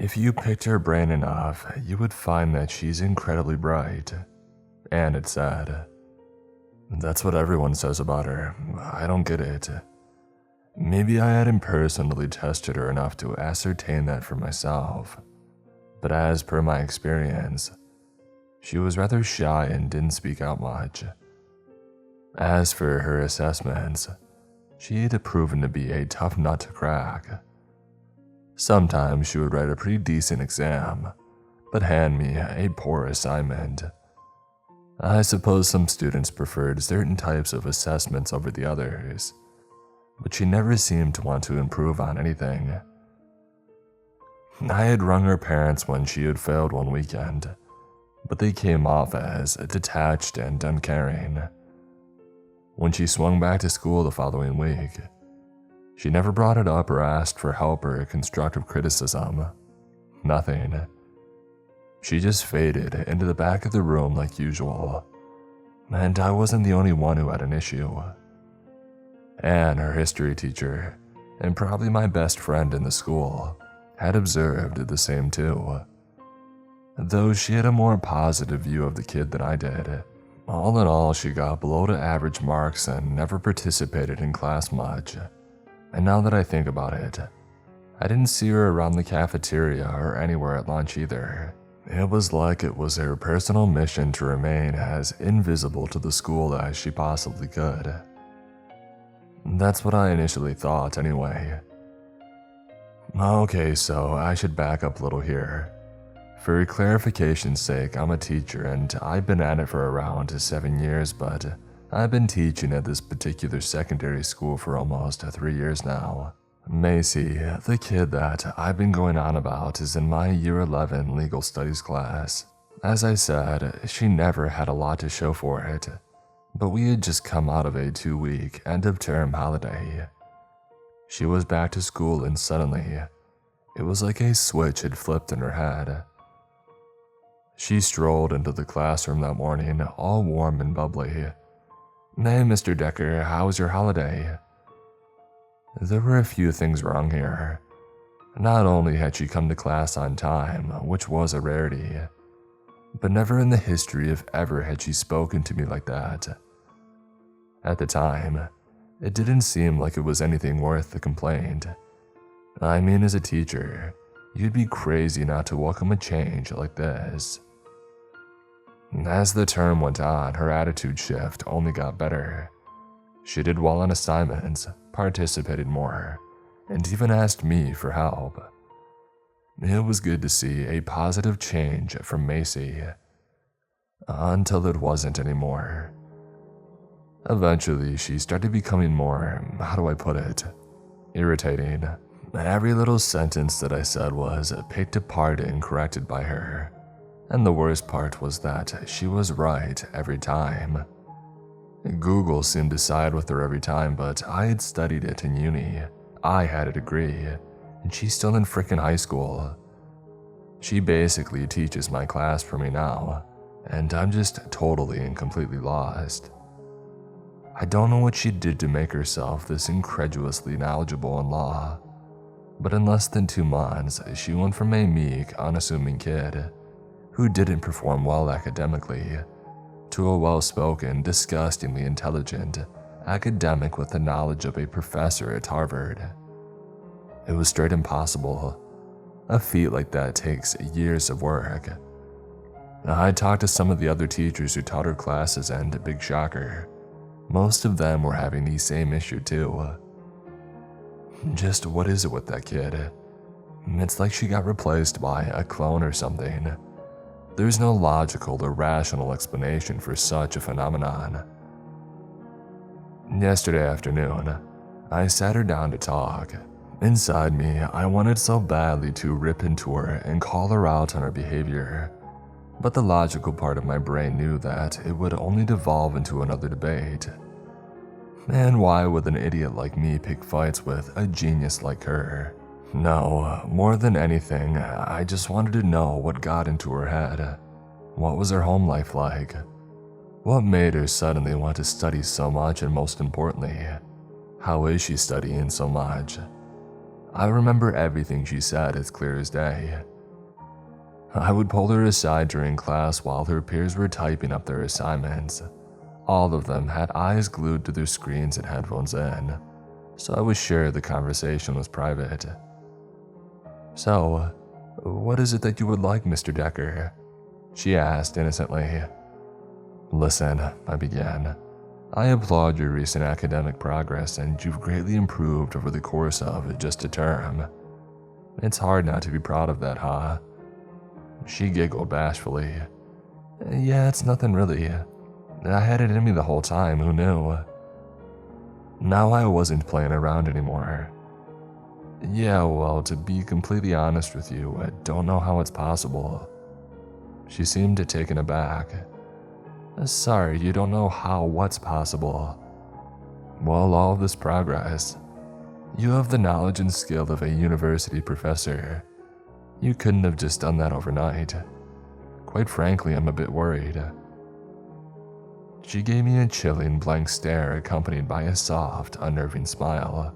If you picked her brain enough, you would find that she's incredibly bright. And it said, "That's what everyone says about her. I don't get it." Maybe I hadn't personally tested her enough to ascertain that for myself. But as per my experience, she was rather shy and didn't speak out much. As for her assessments, she had proven to be a tough nut to crack. Sometimes she would write a pretty decent exam, but hand me a poor assignment. I suppose some students preferred certain types of assessments over the others, but she never seemed to want to improve on anything. I had rung her parents when she had failed one weekend, but they came off as detached and uncaring. When she swung back to school the following week, she never brought it up or asked for help or constructive criticism. Nothing. She just faded into the back of the room like usual, and I wasn't the only one who had an issue. Anne, her history teacher, and probably my best friend in the school, had observed the same too. Though she had a more positive view of the kid than I did. All in all, she got below the average marks and never participated in class much. And now that I think about it, I didn't see her around the cafeteria or anywhere at lunch either. It was like it was her personal mission to remain as invisible to the school as she possibly could. That's what I initially thought anyway. Okay, so I should back up a little here. For clarification's sake, I'm a teacher and I've been at it for around 7 years, but I've been teaching at this particular secondary school for almost 3 years now. Macy, the kid that I've been going on about, is in my year 11 legal studies class. As I said, she never had a lot to show for it, but we had just come out of a 2-week end-of-term holiday. She was back to school and suddenly, it was like a switch had flipped in her head. She strolled into the classroom that morning, all warm and bubbly. "Hey, Mr. Decker, how was your holiday?" There were a few things wrong here. Not only had she come to class on time, which was a rarity, but never in the history of ever had she spoken to me like that. At the time, it didn't seem like it was anything worth the complaint. I mean, as a teacher, you'd be crazy not to welcome a change like this. As the term went on, her attitude shift only got better. She did well on assignments, participated more, and even asked me for help. It was good to see a positive change from Macy. Until it wasn't anymore. Eventually, she started becoming more, how do I put it, irritating. Every little sentence that I said was picked apart and corrected by her. And the worst part was that she was right every time. Google seemed to side with her every time, but I had studied it in uni. I had a degree, and she's still in frickin' high school. She basically teaches my class for me now, and I'm just totally and completely lost. I don't know what she did to make herself this incredulously knowledgeable in law, but in less than 2 months, she went from a meek, unassuming kid who didn't perform well academically to a well-spoken, disgustingly intelligent academic with the knowledge of a professor at Harvard. It was straight impossible. A feat like that takes years of work. I talked to some of the other teachers who taught her classes, and big shocker, most of them were having the same issue too. Just what is it with that kid? It's like she got replaced by a clone or something. There's no logical or rational explanation for such a phenomenon. Yesterday afternoon, I sat her down to talk. Inside me, I wanted so badly to rip into her and call her out on her behavior. But the logical part of my brain knew that it would only devolve into another debate. And why would an idiot like me pick fights with a genius like her? No, more than anything, I just wanted to know what got into her head. What was her home life like? What made her suddenly want to study so much, and most importantly, how is she studying so much? I remember everything she said as clear as day, I would pull her aside during class while her peers were typing up their assignments. All of them had eyes glued to their screens and headphones in, so I was sure the conversation was private. "So, what is it that you would like, Mr. Decker?" she asked innocently. "Listen," I began. "I applaud your recent academic progress, and you've greatly improved over the course of just a term. It's hard not to be proud of that, huh?" She giggled bashfully. "Yeah, it's nothing really. I had it in me the whole time, who knew?" Now I wasn't playing around anymore. "Yeah, well, to be completely honest with you, I don't know how it's possible." She seemed taken aback. "Sorry, you don't know how what's possible?" "Well, all of this progress. You have the knowledge and skill of a university professor. You couldn't have just done that overnight. Quite frankly, I'm a bit worried." She gave me a chilling blank stare accompanied by a soft, unnerving smile.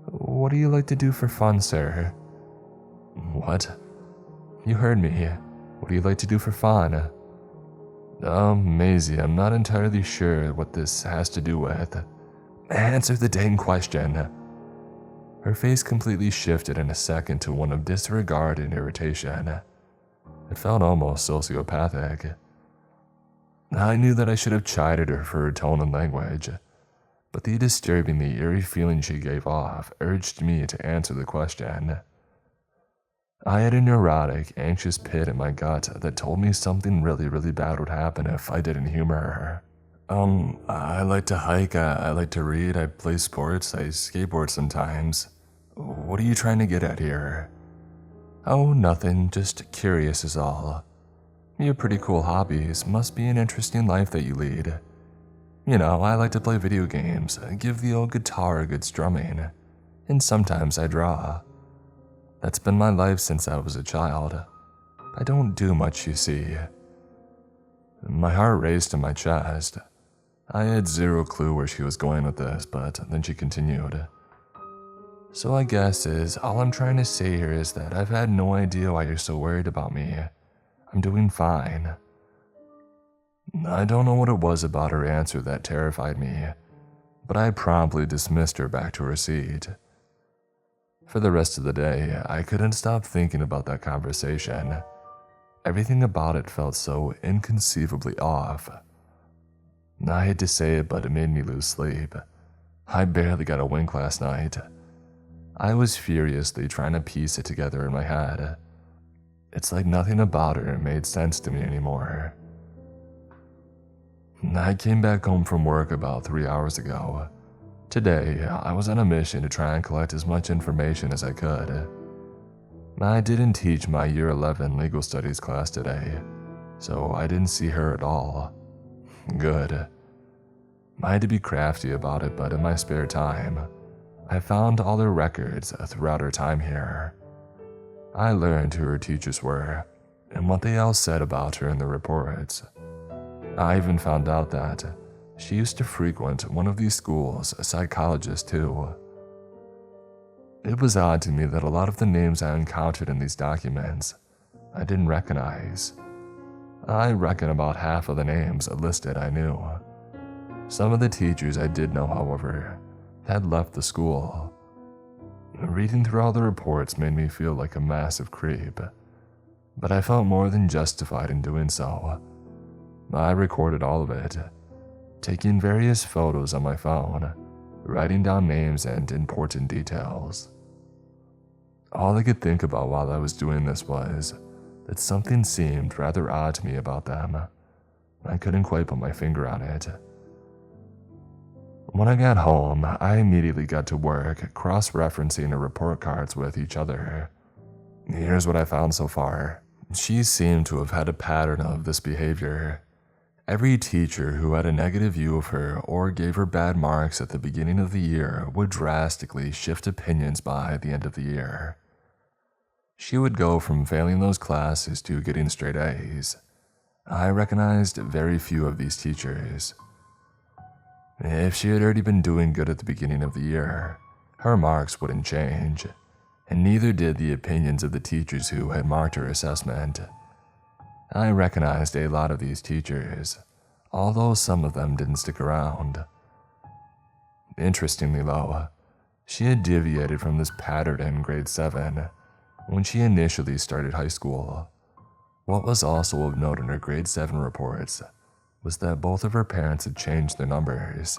"What do you like to do for fun, sir?" "What?" "You heard me. What do you like to do for fun?" Maisie, I'm not entirely sure what this has to do with." "Answer the dang question." Her face completely shifted in a second to one of disregard and irritation. It felt almost sociopathic. I knew that I should have chided her for her tone and language, but the disturbingly eerie feeling she gave off urged me to answer the question. I had a neurotic, anxious pit in my gut that told me something really bad would happen if I didn't humor her. I like to hike, I like to read, I play sports, I skateboard sometimes. What are you trying to get at here?" "Oh, nothing, just curious is all. You have pretty cool hobbies, must be an interesting life that you lead. You know, I like to play video games, give the old guitar a good strumming, and sometimes I draw. That's been my life since I was a child. I don't do much, you see." My heart raced in my chest. I had zero clue where she was going with this, but then she continued. "So I guess all I'm trying to say here is that I've had no idea why you're so worried about me. I'm doing fine." I don't know what it was about her answer that terrified me, but I promptly dismissed her back to her seat. For the rest of the day, I couldn't stop thinking about that conversation. Everything about it felt so inconceivably off. I hate to say it, but it made me lose sleep. I barely got a wink last night. I was furiously trying to piece it together in my head. It's like nothing about her made sense to me anymore. I came back home from work about 3 hours ago. Today, I was on a mission to try and collect as much information as I could. I didn't teach my Year 11 legal studies class today, so I didn't see her at all. Good. I had to be crafty about it, but in my spare time, I found all her records throughout her time here. I learned who her teachers were and what they all said about her in the reports. I even found out that she used to frequent one of these schools, a psychologist too. It was odd to me that a lot of the names I encountered in these documents I didn't recognize. I reckon about half of the names listed I knew. Some of the teachers I did know, however, had left the school. Reading through all the reports made me feel like a massive creep, but I felt more than justified in doing so. I recorded all of it, taking various photos on my phone, writing down names and important details. All I could think about while I was doing this was that something seemed rather odd to me about them. I couldn't quite put my finger on it. When I got home, I immediately got to work cross-referencing the report cards with each other. Here's what I found so far. She seemed to have had a pattern of this behavior. Every teacher who had a negative view of her or gave her bad marks at the beginning of the year would drastically shift opinions by the end of the year. She would go from failing those classes to getting straight A's. I recognized very few of these teachers. If she had already been doing good at the beginning of the year, her marks wouldn't change. and neither did the opinions of the teachers who had marked her assessment. I recognized a lot of these teachers, although some of them didn't stick around. Interestingly though, she had deviated from this pattern in grade 7 when she initially started high school. What was also of note in her grade 7 reports was that both of her parents had changed their numbers.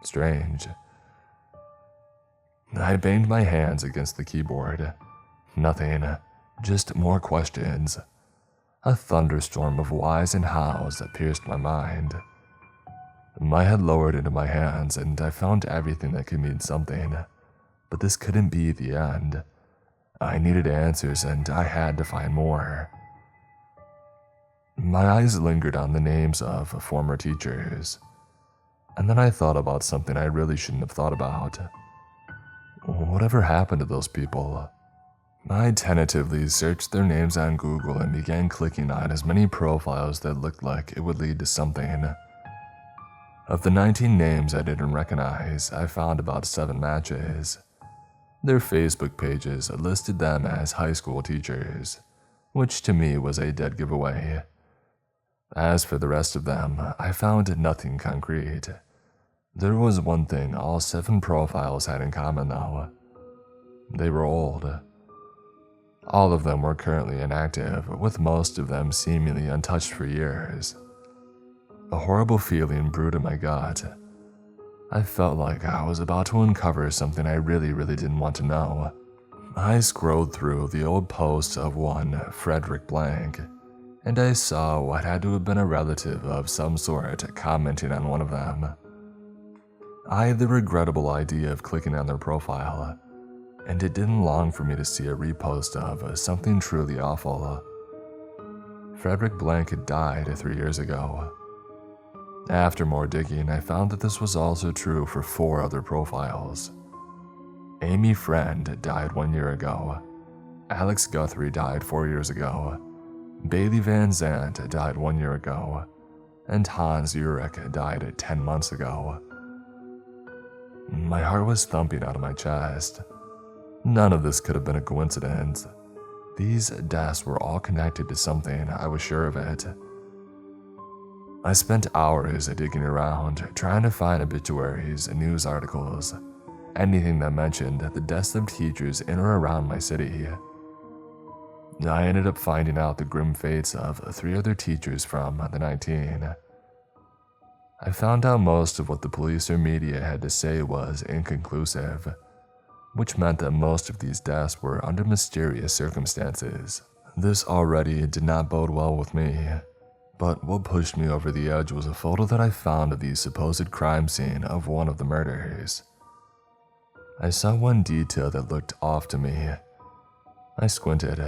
Strange. I banged my hands against the keyboard. Nothing, just more questions. A thunderstorm of whys and hows that pierced my mind. My head lowered into my hands and I found everything that could mean something. But this couldn't be the end. I needed answers and I had to find more. My eyes lingered on the names of former teachers. And then I thought about something I really shouldn't have thought about. Whatever happened to those people? I tentatively searched their names on Google and began clicking on as many profiles that looked like it would lead to something. Of the 19 names I didn't recognize, I found about 7 matches. Their Facebook pages listed them as high school teachers, which to me was a dead giveaway. As for the rest of them, I found nothing concrete. There was one thing all 7 profiles had in common though. They were old. All of them were currently inactive, with most of them seemingly untouched for years. A horrible feeling brewed in my gut. I felt like I was about to uncover something I really didn't want to know. I scrolled through the old posts of one Frederick Blank, and I saw what had to have been a relative of some sort commenting on one of them. I had the regrettable idea of clicking on their profile, and it didn't long for me to see a repost of something truly awful. Frederick Blank had died 3 years ago. After more digging, I found that this was also true for 4 other profiles. Amy Friend died 1 year ago. Alex Guthrie died 4 years ago. Bailey Van Zandt died 1 year ago. And Hans Urich died 10 months ago. My heart was thumping out of my chest. None of this could have been a coincidence. These deaths were all connected to something, I was sure of it. I spent hours digging around, trying to find obituaries, news articles, anything that mentioned the deaths of teachers in or around my city. I ended up finding out the grim fates of 3 other teachers from the 19. I found out most of what the police or media had to say was inconclusive, which meant that most of these deaths were under mysterious circumstances. This already did not bode well with me, but what pushed me over the edge was a photo that I found of the supposed crime scene of one of the murders. I saw one detail that looked off to me. I squinted,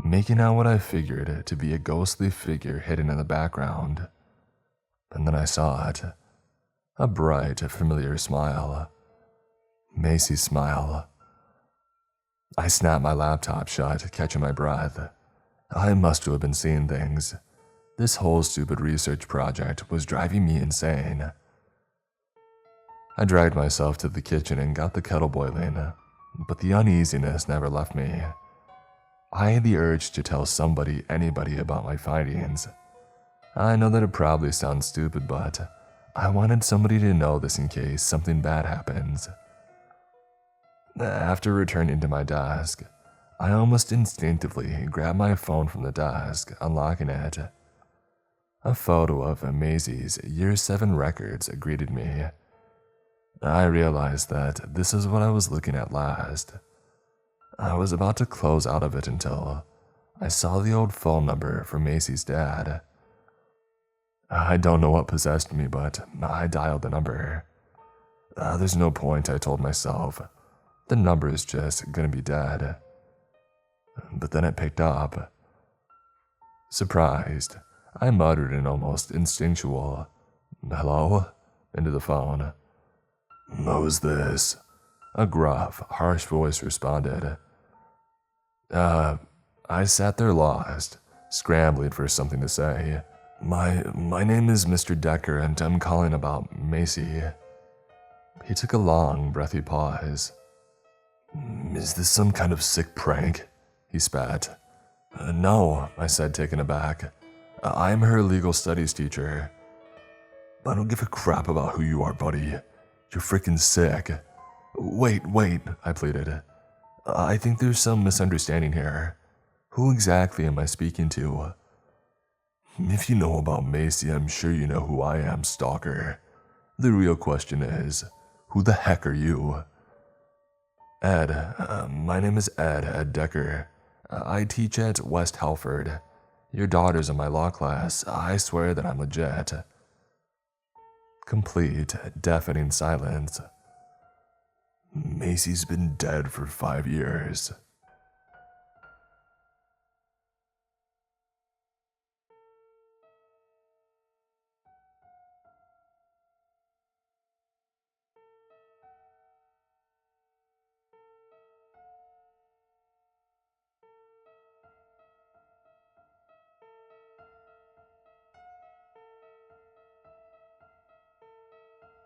making out what I figured to be a ghostly figure hidden in the background. And then I saw it. A bright, familiar smile. Macy's smile. I snapped my laptop shut, catching my breath. I must have been seeing things. This whole stupid research project was driving me insane. I dragged myself to the kitchen and got the kettle boiling, but the uneasiness never left me. I had the urge to tell somebody, anybody about my findings. I know that it probably sounds stupid, but I wanted somebody to know this in case something bad happens. After returning to my desk, I almost instinctively grabbed my phone from the desk, unlocking it. A photo of Maisie's Year 7 records greeted me. I realized that this is what I was looking at last. I was about to close out of it until I saw the old phone number for Maisie's dad. I don't know what possessed me, but I dialed the number. There's no point, I told myself. The number is just gonna be dead. But then it picked up. Surprised, I muttered an almost instinctual, "Hello?" into the phone. "Who's this?" A gruff, harsh voice responded. I sat there lost, scrambling for something to say. My name is Mr. Decker and I'm calling about Macy." He took a long, breathy pause. Is this some kind of sick prank? He spat. No, I said, taken aback. I'm her legal studies teacher. I don't give a crap about who you are, buddy. You're freaking sick. Wait, I pleaded. I think there's some misunderstanding here. Who exactly am I speaking to? If you know about Macy, I'm sure you know who I am, stalker. The real question is, who the heck are you? Ed. My name is Ed Decker. I teach at West Halford. Your daughter's in my law class. I swear that I'm legit. Complete, deafening silence. Macy's been dead for 5 years.